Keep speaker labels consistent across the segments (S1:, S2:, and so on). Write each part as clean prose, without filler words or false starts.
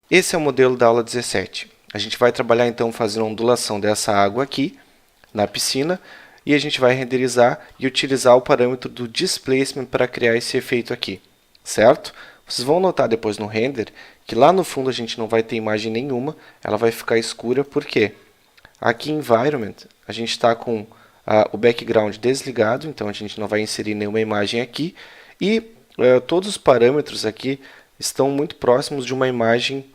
S1: Esse é o modelo da aula 17. A gente vai trabalhar então fazendo a ondulação dessa água aqui na piscina e a gente vai renderizar e utilizar o parâmetro do displacement para criar esse efeito aqui, certo? Vocês vão notar depois no render que lá no fundo a gente não vai ter imagem nenhuma, ela vai ficar escura, por quê? Aqui em Environment a gente está com o background desligado, então a gente não vai inserir nenhuma imagem aqui e todos os parâmetros aqui estão muito próximos de uma imagem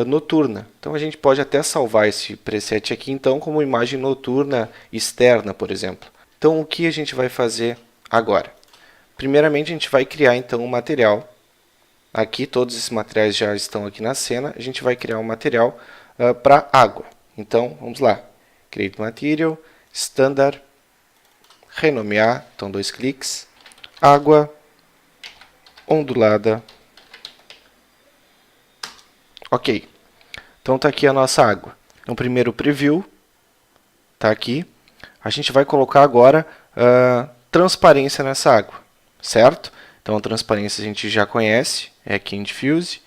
S1: noturna. Então a gente pode até salvar esse preset aqui então como imagem noturna externa, por exemplo. Então o que a gente vai fazer agora? Primeiramente a gente vai criar então um material. Aqui todos esses materiais já estão aqui na cena. A gente vai criar um material para água. Então vamos lá. Create Material, Standard, renomear, então 2 cliques, água ondulada. Ok, então está aqui a nossa água. No primeiro preview, está aqui. A gente vai colocar agora transparência nessa água, certo? Então a transparência a gente já conhece, é aqui em Diffuse,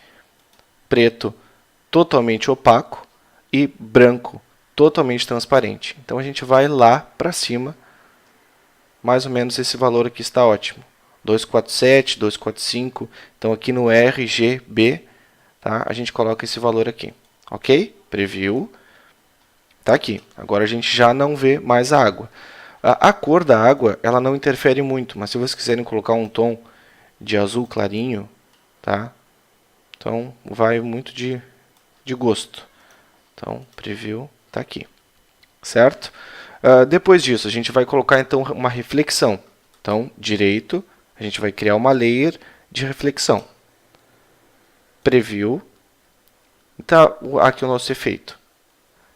S1: preto totalmente opaco e branco totalmente transparente. Então a gente vai lá para cima, mais ou menos esse valor aqui está ótimo. 247, 245, então aqui no RGB, tá? A gente coloca esse valor aqui, ok? Preview, tá aqui. Agora a gente já não vê mais a água. A cor da água, ela não interfere muito, mas se vocês quiserem colocar um tom de azul clarinho, tá? Então vai muito de gosto. Então, preview está aqui, certo? Depois disso, a gente vai colocar então uma reflexão. Então, direito, a gente vai criar uma layer de reflexão. Preview, está aqui o nosso efeito.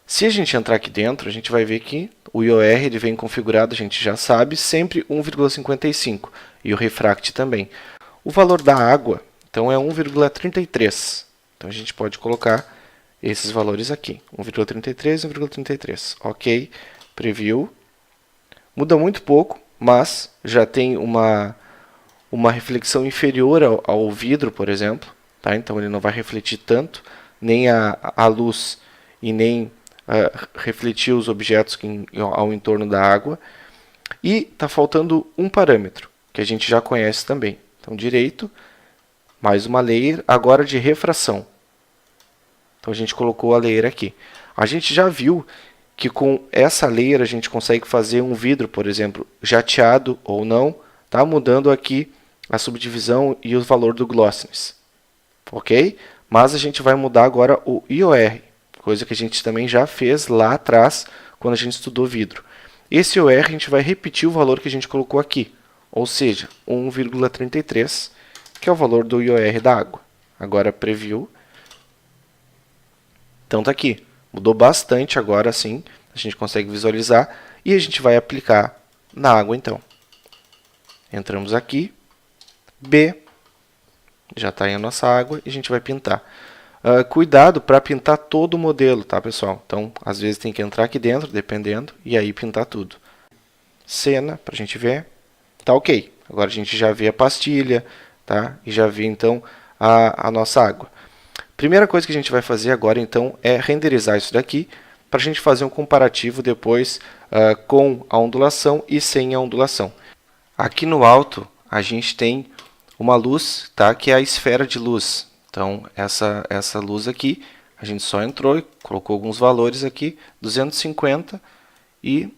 S1: Se a gente entrar aqui dentro, a gente vai ver que o IOR ele vem configurado, a gente já sabe, sempre 1,55 e o refract também. O valor da água, então, é 1,33. Então, a gente pode colocar esses valores aqui, 1,33, 1,33. Ok, preview. Muda muito pouco, mas já tem uma reflexão inferior ao vidro, por exemplo. Tá? Então ele não vai refletir tanto, nem a luz e nem refletir os objetos ao entorno da água. E está faltando um parâmetro, que a gente já conhece também. Então direito, mais uma layer, agora de refração. Então a gente colocou a layer aqui. A gente já viu que com essa layer a gente consegue fazer um vidro, por exemplo, jateado ou não, tá? Mudando aqui a subdivisão e o valor do glossiness. Ok? Mas a gente vai mudar agora o IOR, coisa que a gente também já fez lá atrás quando a gente estudou vidro. Esse IOR a gente vai repetir o valor que a gente colocou aqui, ou seja, 1,33, que é o valor do IOR da água. Agora preview. Então está aqui, mudou bastante agora sim, a gente consegue visualizar e a gente vai aplicar na água então. Entramos aqui, B, já está aí a nossa água e a gente vai pintar. Cuidado para pintar todo o modelo, tá pessoal? Então, às vezes tem que entrar aqui dentro, dependendo, e aí pintar tudo. Cena, para a gente ver, tá ok. Agora a gente já vê a pastilha, tá? E já vê então a nossa água. Primeira coisa que a gente vai fazer agora, então, é renderizar isso daqui para a gente fazer um comparativo depois com a ondulação e sem a ondulação. Aqui no alto, a gente tem uma luz, tá? Que é a esfera de luz. Então, essa luz aqui, a gente só entrou e colocou alguns valores aqui, 250, e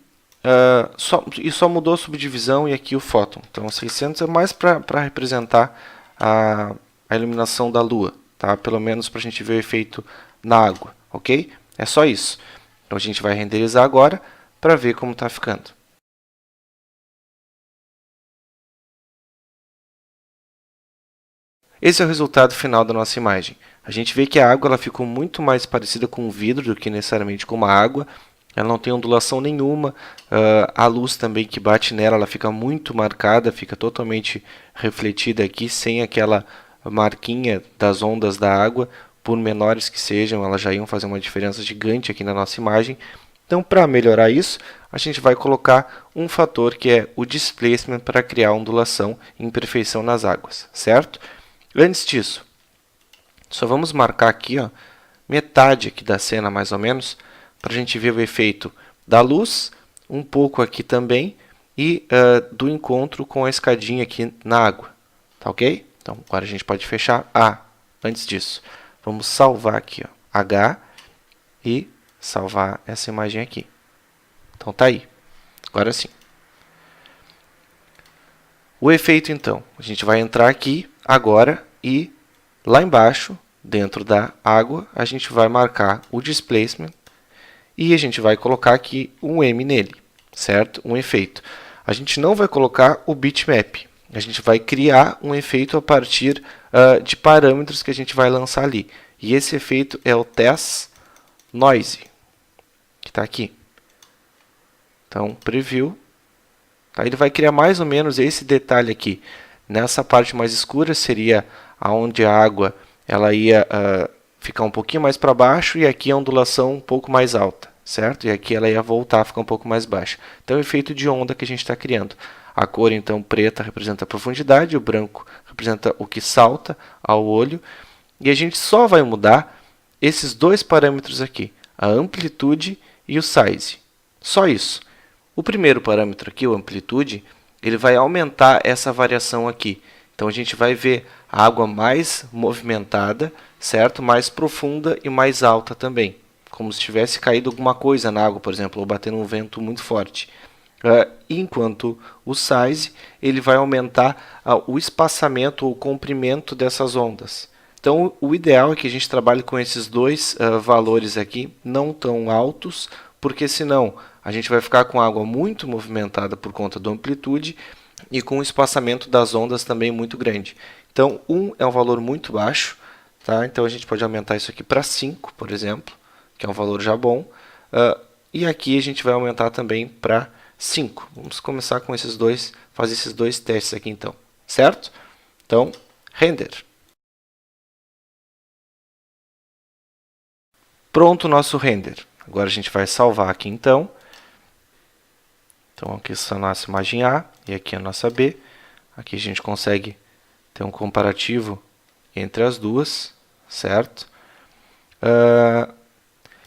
S1: só mudou a subdivisão e aqui o fóton. Então, 600 é mais para representar a iluminação da lua. Tá? Pelo menos para a gente ver o efeito na água, ok? É só isso. Então a gente vai renderizar agora para ver como está ficando. Esse é o resultado final da nossa imagem. A gente vê que a água ela ficou muito mais parecida com o vidro do que necessariamente com uma água. Ela não tem ondulação nenhuma. A luz também que bate nela ela fica muito marcada, fica totalmente refletida aqui, sem aquela marquinha das ondas da água, por menores que sejam, elas já iam fazer uma diferença gigante aqui na nossa imagem. Então, para melhorar isso, a gente vai colocar um fator que é o displacement para criar ondulação e imperfeição nas águas, certo? Antes disso, só vamos marcar aqui, ó, metade aqui da cena, mais ou menos, para a gente ver o efeito da luz, um pouco aqui também, e do encontro com a escadinha aqui na água. Tá ok? Então, agora a gente pode fechar. Antes disso, vamos salvar aqui, ó, H, e salvar essa imagem aqui. Então, tá aí. Agora sim. O efeito, então, a gente vai entrar aqui agora e lá embaixo, dentro da água, a gente vai marcar o displacement e a gente vai colocar aqui um M nele, certo? Um efeito. A gente não vai colocar o bitmap. A gente vai criar um efeito a partir de parâmetros que a gente vai lançar ali. E esse efeito é o Test Noise, que está aqui. Então, preview. Tá? Ele vai criar mais ou menos esse detalhe aqui. Nessa parte mais escura seria onde a água ela ia ficar um pouquinho mais para baixo e aqui a ondulação um pouco mais alta, certo? E aqui ela ia voltar a ficar um pouco mais baixa. Então, é o efeito de onda que a gente está criando. A cor, então, preta representa a profundidade, o branco representa o que salta ao olho. E a gente só vai mudar esses dois parâmetros aqui, a amplitude e o size. Só isso. O primeiro parâmetro aqui, o amplitude, ele vai aumentar essa variação aqui. Então, a gente vai ver a água mais movimentada, certo? Mais profunda e mais alta também. Como se tivesse caído alguma coisa na água, por exemplo, ou batendo um vento muito forte. Enquanto o size ele vai aumentar o espaçamento ou o comprimento dessas ondas. Então, o ideal é que a gente trabalhe com esses dois valores aqui, não tão altos, porque senão a gente vai ficar com água muito movimentada por conta da amplitude e com o espaçamento das ondas também muito grande. Então, 1 é um valor muito baixo, tá? Então a gente pode aumentar isso aqui para 5, por exemplo, que é um valor já bom. E aqui a gente vai aumentar também para 5. Vamos começar com esses dois, fazer esses dois testes aqui então, certo? Então, render. Pronto o nosso render. Agora a gente vai salvar aqui então. Então aqui está a nossa imagem A e aqui a nossa B. Aqui a gente consegue ter um comparativo entre as duas, certo?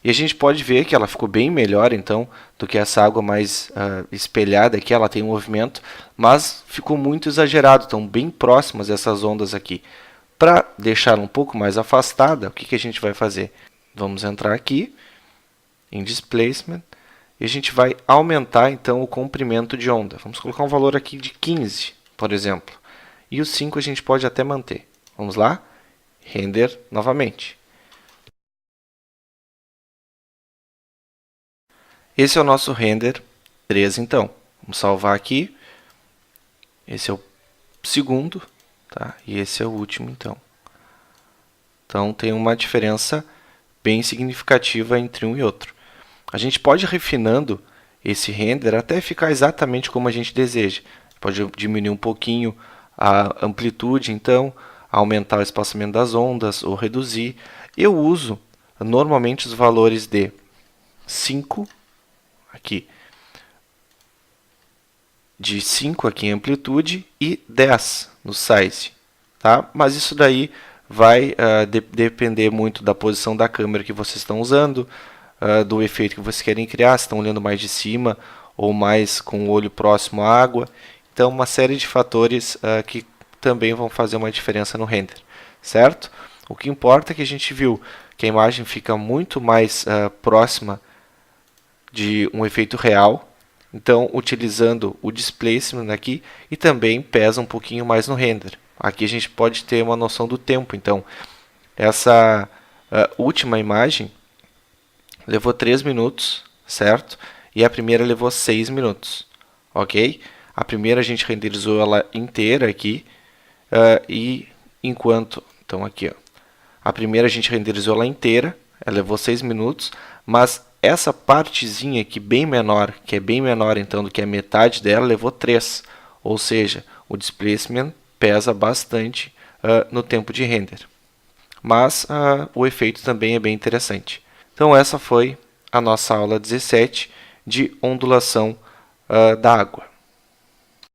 S1: E a gente pode ver que ela ficou bem melhor, então, do que essa água mais espelhada aqui. Ela tem um movimento, mas ficou muito exagerado. Estão bem próximas essas ondas aqui. Para deixar um pouco mais afastada, o que a gente vai fazer? Vamos entrar aqui em Displacement e a gente vai aumentar, então, o comprimento de onda. Vamos colocar um valor aqui de 15, por exemplo. E o 5 a gente pode até manter. Vamos lá? Render novamente. Esse é o nosso render 3, então. Vamos salvar aqui. Esse é o segundo, tá? E esse é o último, então. Então, tem uma diferença bem significativa entre um e outro. A gente pode ir refinando esse render até ficar exatamente como a gente deseja. Pode diminuir um pouquinho a amplitude, então, aumentar o espaçamento das ondas ou reduzir. Eu uso normalmente os valores de 5 aqui, de 5 aqui em amplitude e 10 no size, tá? Mas isso daí vai depender muito da posição da câmera que vocês estão usando, do efeito que vocês querem criar, se estão olhando mais de cima ou mais com o olho próximo à água. Então, uma série de fatores que também vão fazer uma diferença no render, certo? O que importa é que a gente viu que a imagem fica muito mais próxima de um efeito real, então utilizando o displacement aqui, e também pesa um pouquinho mais no render. Aqui a gente pode ter uma noção do tempo, então essa última imagem levou 3 minutos, certo? E a primeira levou 6 minutos, ok? A primeira a gente renderizou ela inteira aqui, e enquanto, então aqui, ó, a primeira a gente renderizou ela inteira, ela levou 6 minutos, mas essa partezinha aqui bem menor, que é bem menor então do que a metade dela, levou 3. Ou seja, o displacement pesa bastante no tempo de render. Mas o efeito também é bem interessante. Então essa foi a nossa aula 17 de ondulação da água.